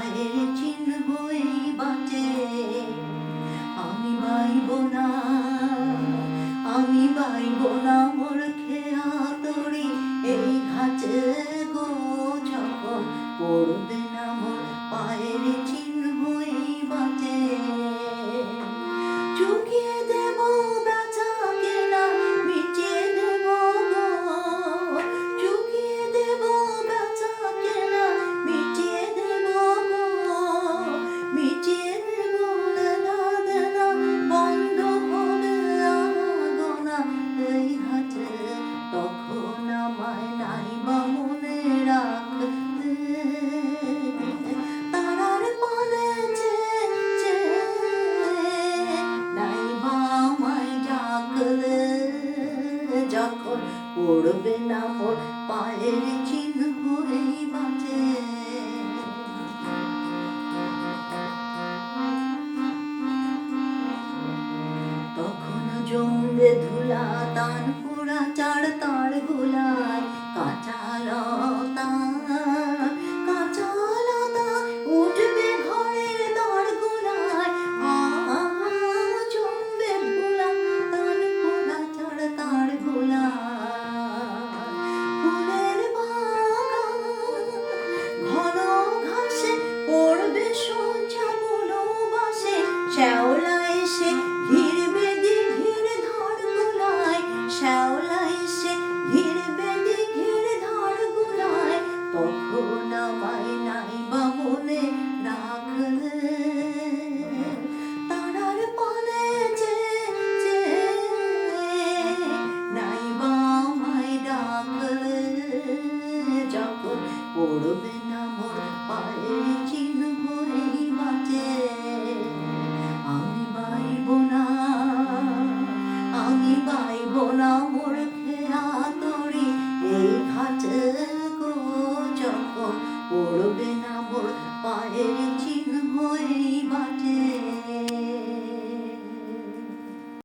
পায়ের চিহ্নই বাঁচে। আমি বাইব না, আমি বাইব না মোর খেয়া তরি এই ঘাটে গো, যখন পড়বে না মোর পায়ের চিহ্নই বাঁচে। চুকিয়ে দেব বেচা কেনা, মিটিয়ে দেব গো, চুকিয়ে দেব বেচা কেনা, মিটিয়ে দেব গো, মিটিয়ে দেব লেনা দেনা, বন্ধ হবে আনাগোনা এই হাটে। তখন আমায় নাইবা মনে রাখতে, তারার পানে চেয়ে নাইবা আমায় ডাকলে, যখন পড়বে না মোর পায়ের চিহ্নই বাঁচে। তখন জমবে ধুলা তান পোড়া চার তার গোলায়, কাঁচা লতা কাঁচা লতা উঠবে ঘরের দ্বার গোলায়। জমবে ধুলা তান পোড়া চার তার গোলায়। ফুলের বাগান ঘন ঘাসে পড়বে সোজা বনবাসে, শ্যাওলা এসে ঘিরবে দিঘির ধার গোলায়, শ্যাওলা এসে ঘিরবে দিঘির ধার গোলায়। তখন আমায় নাইবা মনে রাখলে, তারার পানে চেয়ে নাইবা আমায় ডাকলে, যখন পড়বে না মোর পায়ের চিহ্নই বাঁচে। আমি বাইব না, আমি বাইব না মোর খেয়া তরি এই ঘাটে গো, যখন পড়বে না মোর পায়ের চিহ্নই বাঁচে।